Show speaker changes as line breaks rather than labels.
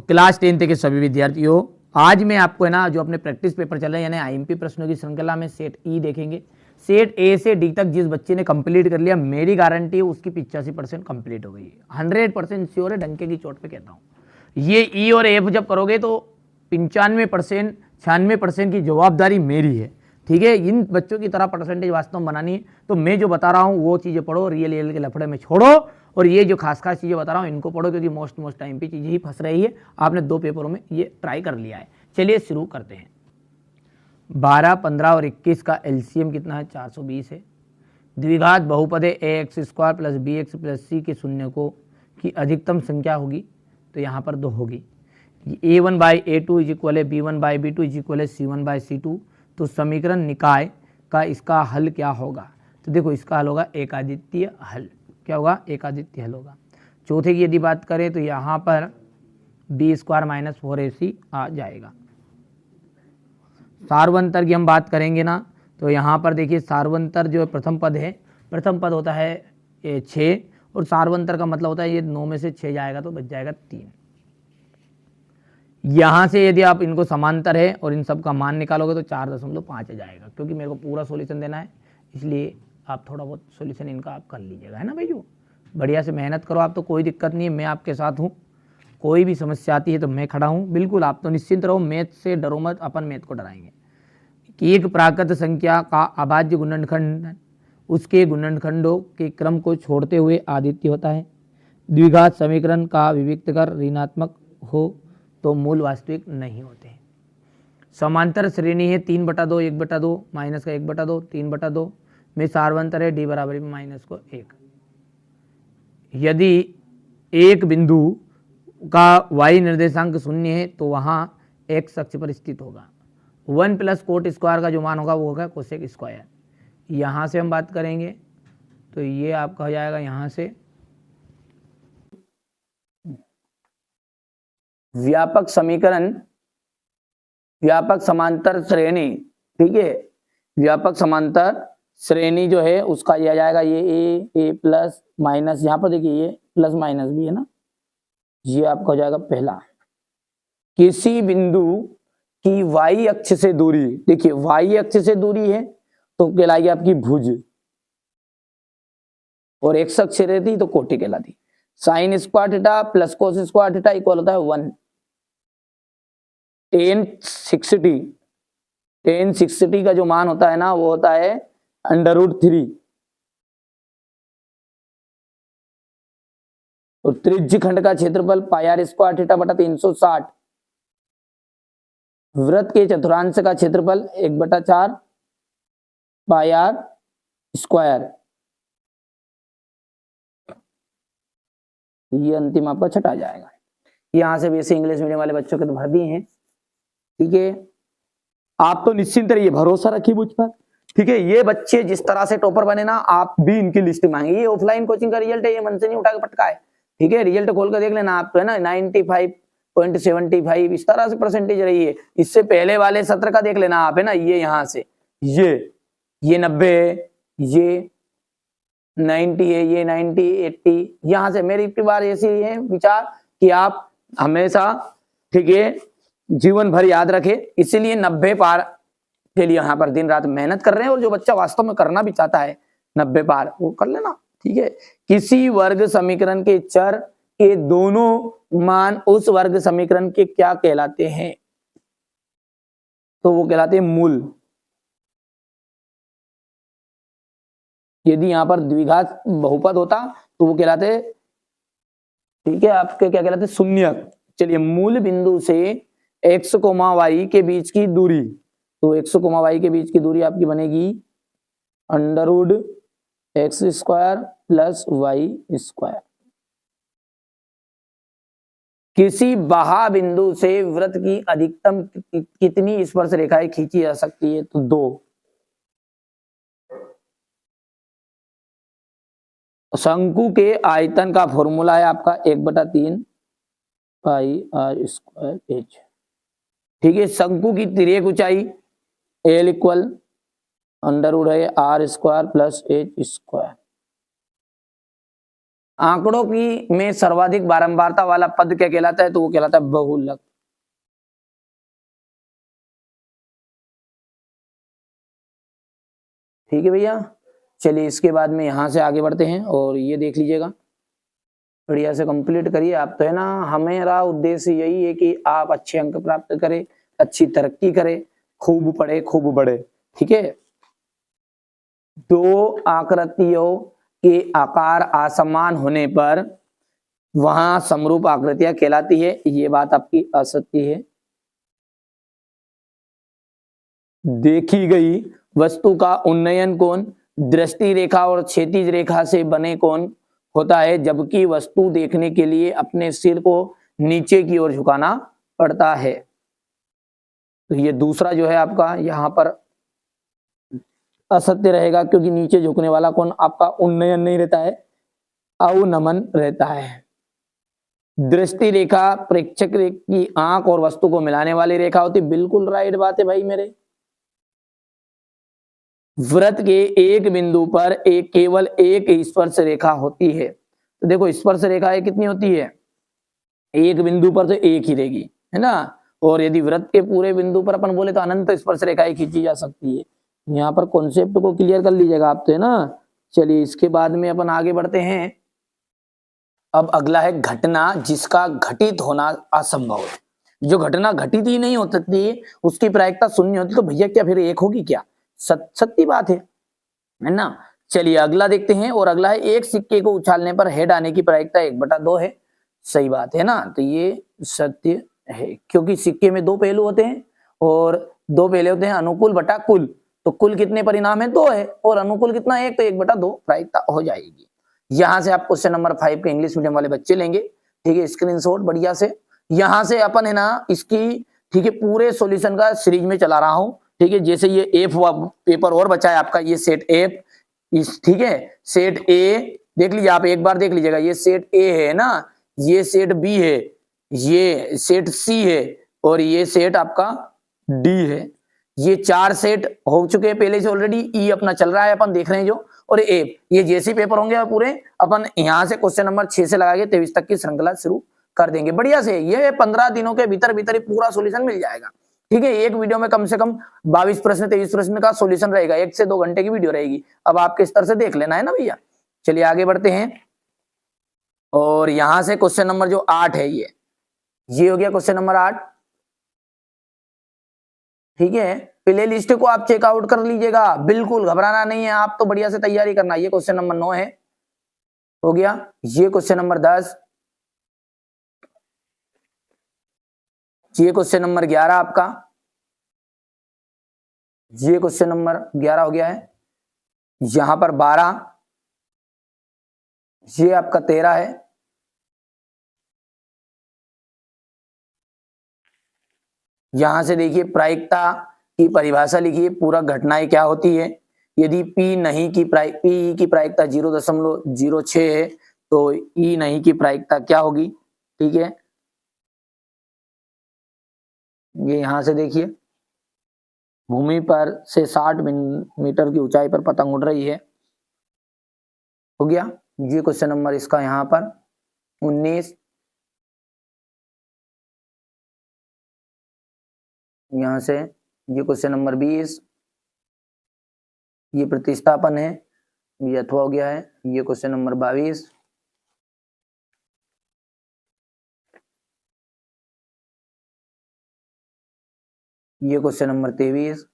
Class 10 के सभी विद्यार्थियों, आज मैं आपको है ना जो अपने प्रैक्टिस पेपर चल रहे हैं यानी आईएमपी प्रश्नों की श्रृंखला में सेट ई देखेंगे। सेट ए से डी तक जिस बच्चे ने कंप्लीट कर लिया, मेरी गारंटी है उसकी 85% कंप्लीट हो गई है। 100% श्योर है, डंके की चोट पे कहता हूँ। ये ई और एफ जब करोगे तो 95% 96% की जवाबदारी मेरी है। ठीक है, इन बच्चों की तरह परसेंटेज वास्तव में बनानी है, तो मैं जो बता रहा हूँ वो चीज़ें पढ़ो, रियल के लफड़े में छोड़ो, और ये जो खास चीज़ें बता रहा हूँ इनको पढ़ो, क्योंकि मोस्ट टाइम पे चीज़ें ही फंस रही है। आपने 2 पेपरों में ये ट्राई कर लिया है। चलिए शुरू करते हैं। 12, 15 और 21 का एलसीएम कितना है? 420 है। द्विघात बहुपद है ax² plus bx plus c के शून्य को की अधिकतम संख्या होगी, तो यहाँ पर 2 होगी। a1/a2 इज इक्वल है b1/b2 इज इक्वल है c1/c2। तो समीकरण निकाय का इसका हल क्या होगा? तो देखो इसका हल होगा एकादित्य हल। क्या होगा? एकादित्य हल होगा। चौथे की यदि बात करें तो यहाँ पर b² - 4ac आ जाएगा। सार्वंतर की हम बात करेंगे ना, तो यहाँ पर देखिए सार्वंतर जो प्रथम पद है, प्रथम पद होता है 6, और सार्वंतर का मतलब होता है ये 9 में से 6 जाएगा तो बच जाएगा 3। यहाँ से यदि आप इनको समांतर है और इन सब का मान निकालोगे तो 4.5 आ जाएगा। क्योंकि मेरे को पूरा सॉल्यूशन देना है, इसलिए आप थोड़ा बहुत सॉल्यूशन इनका आप कर लीजिएगा, है ना भाई। बढ़िया से मेहनत करो आप, तो कोई दिक्कत नहीं है, मैं आपके साथ हूँ। कोई भी समस्या आती है तो मैं खड़ा हूँ, बिल्कुल आप तो निश्चिंत रहो, मैथ से डरो मत, अपन मैथ को डराएंगे। कि एक प्राकृत संख्या का अभाज्य गुणनखंड उसके गुणनखंडों के क्रम को छोड़ते हुए आदित्य होता है। द्विघात समीकरण का विविक्त कर ऋणात्मक हो तो मूल वास्तविक नहीं होते। समांतर श्रेणी है 3/2 1/2 माइनस का 1/2 3/2 में सार्वंतर है d बराबर माइनस को 1। यदि एक बिंदु का y निर्देशांक 0 है तो वहाँ x अक्ष पर स्थित होगा। 1 + कोट स्क्वायर का जो मान होगा वो होगा कोसेक स्क्वायर। यहाँ से हम बात करेंगे तो ये आपका हो जाएगा यहाँ से व्यापक समीकरण, व्यापक समांतर श्रेणी। ठीक है, व्यापक समांतर श्रेणी जो है उसका यह जाएगा ये a प्लस माइनस, यहाँ पर देखिए ये प्लस माइनस भी है ना, ये आपका हो जाएगा पहला। किसी बिंदु की y अक्ष से दूरी, देखिए y अक्ष से दूरी है तो कहलाएगी आपकी भुज, और x अक्ष रहती तो कोटि कहलाती। Sine square theta plus cos square theta equal होता है 1। tan 60 का जो मान होता है ना वो होता है √3, और त्रिज्य खंड का क्षेत्रफल πr² थीटा बटा 360। वृत्त के चतुर्थांश का क्षेत्रफल 1/4 πr²। ये अंतिम आपका छठा जाएगा। यहां से वैसे इंग्लिश मीडियम वाले बच्चों के तो भर दिए हैं। ठीक है, आप तो निश्चिंत रहिए, भरोसा रखिए मुझ पर। ठीक है, ये बच्चे जिस तरह से टॉपर बने ना, आप भी इनकी लिस्ट मांगे। ये ऑफलाइन कोचिंग का रिजल्ट है, ये मन से नहीं उठा के पटका है। ठीक है, रिजल्ट खोल कर देख लेना आप, तो है ना 95.75 इस तरह से परसेंटेज रही है। इससे पहले वाले सत्र का देख लेना आप, है ना, ये यहाँ से ये 90 है, ये 90 है, ये 90 80, यहाँ से मेरी बार ऐसी है विचार कि आप हमेशा, ठीक है, जीवन भर याद रखे। इसीलिए 90 पार के लिए यहाँ पर दिन रात मेहनत कर रहे हैं, और जो बच्चा वास्तव में करना भी चाहता है 90 पार वो कर लेना। ठीक है, किसी वर्ग समीकरण के चर के दोनों मान उस वर्ग समीकरण के क्या कहलाते हैं? तो वो कहलाते हैं मूल। यदि यहाँ पर द्विघात बहुपद होता तो वो कहलाते, ठीक है, आपके क्या कहलाते? शून्यक। चलिए, मूल बिंदु से x, y के बीच की दूरी, तो x, y के बीच की दूरी आपकी बनेगी √x² प्लस y²। किसी बाह्य बिंदु से वृत्त की अधिकतम कितनी स्पर्श रेखाएं खींची जा सकती है? तो 2। शंकु के आयतन का फॉर्मूला है आपका 1/3 πr²h। ठीक है, शंकु की तिर्यक ऊंचाई L equal √r² plus h²। आंकड़ों की में सर्वाधिक बारंबारता वाला पद क्या कहलाता है? तो वो कहलाता है बहुलक। ठीक है भैया, चलिए इसके बाद में यहां से आगे बढ़ते हैं और ये देख लीजिएगा, बढ़िया से कंप्लीट करिए आप। तो है ना, हमारा उद्देश्य यही है कि आप अच्छे अंक प्राप्त करें, अच्छी तरक्की करें, खूब पढ़े खूब बढ़े। ठीक है, दो आकृतियों के आकार असमान होने पर वहां समरूप आकृतियां कहलाती है। ये बात आपकी असत्य है। देखी गई वस्तु का उन्नयन कोण दृष्टि रेखा और क्षैतिज रेखा से बने कोण होता है, जबकि वस्तु देखने के लिए अपने सिर को नीचे की ओर झुकाना पड़ता है। तो ये दूसरा जो है आपका यहाँ पर असत्य रहेगा, क्योंकि नीचे झुकने वाला कोण आपका उन्नयन नहीं रहता है, अवनमन रहता है। दृष्टि रेखा प्रेक्षक की आंख और वस्तु को मिलाने वाली रेखा होती। बिल्कुल राइट बात है भाई मेरे। वृत्त के एक बिंदु पर केवल एक स्पर्श रेखा होती है। तो देखो स्पर्श रेखाएं कितनी होती है? एक बिंदु पर तो एक ही रहेगी, है ना। और यदि वृत्त के पूरे बिंदु पर अपन बोले तो अनंत स्पर्श रेखाएं खींची जा सकती है। यहाँ पर कॉन्सेप्ट को क्लियर कर लीजिएगा आप, तो है ना। चलिए इसके बाद में अपन आगे बढ़ते हैं। अब अगला है घटना जिसका घटित होना असंभव है। जो घटना घटित ही नहीं हो सकती, उसकी प्रायिकता शून्य होती, तो भैया क्या फिर एक होगी क्या? सत्य बात है ना। चलिए अगला देखते हैं, और अगला है एक सिक्के को उछालने पर हेड आने की प्रायिकता 1/2 है। सही बात है ना, तो ये सत्य है, क्योंकि सिक्के में दो पहलू होते हैं, और दो पहले होते हैं अनुकूल बटा कुल। तो कुल कितने परिणाम है? 2 है, और अनुकूल कितना? 1, तो 1/2 प्रायिकता हो जाएगी। यहां से आप क्वेश्चन नंबर 5 के इंग्लिश मीडियम वाले बच्चे लेंगे, ठीक है, स्क्रीनशॉट बढ़िया से। यहां से अपन है ना इसकी, ठीक है, पूरे सॉल्यूशन का सीरीज में चला रहा हूं। ठीक है, जैसे ये एफ पेपर और बचा है आपका, ये सेट एफ, इस, ठीक है, सेट ए देख लीजिए आप, एक बार देख लीजिएगा, ये सेट ए है ना, ये सेट बी है, ये सेट सी है, और ये सेट आपका डी है। ये 4 सेट हो चुके हैं पहले से ऑलरेडी। ई अपना चल रहा है, अपन देख रहे हैं जो, और ए, ये जैसे पेपर होंगे पूरे, अपन यहां से क्वेश्चन नंबर 6 से लगा के 23 तक की श्रृंखला शुरू कर देंगे बढ़िया से। ये 15 दिनों के भीतर भीतर ही पूरा सॉल्यूशन मिल जाएगा। ठीक है, एक वीडियो में कम से कम 22 प्रश्न 23 प्रश्न का सॉल्यूशन रहेगा, 1 से 2 घंटे की वीडियो रहेगी। अब आपके स्तर से देख लेना है ना भैया। चलिए आगे बढ़ते हैं, और यहां से क्वेश्चन नंबर जो 8 है, ये हो गया क्वेश्चन नंबर 8। ठीक है, प्ले लिस्ट को आप चेकआउट कर लीजिएगा, बिल्कुल घबराना नहीं है, आप तो बढ़िया से तैयारी करना। ये क्वेश्चन नंबर 9 है, हो गया। ये क्वेश्चन नंबर 10, ये क्वेश्चन नंबर 11 आपका, ये क्वेश्चन नंबर 11 हो गया है। यहां पर 12, ये आपका 13 है। यहां से देखिए प्रायिकता की परिभाषा लिखिए, पूरा घटनाएं क्या होती है। यदि पी नहीं की पी की प्रायिकता 0.06 है, तो ई नहीं की प्रायिकता क्या होगी? ठीक है, ये यहां से देखिए, भूमि पर से 60 मीटर की ऊंचाई पर पतंग उड़ रही है, हो गया। ये क्वेश्चन नंबर इसका यहां पर 19, यहां से ये क्वेश्चन नंबर 20, ये प्रतिस्थापन है, ये अथवा हो गया है। ये क्वेश्चन नंबर 22, ये क्वेश्चन नंबर 23,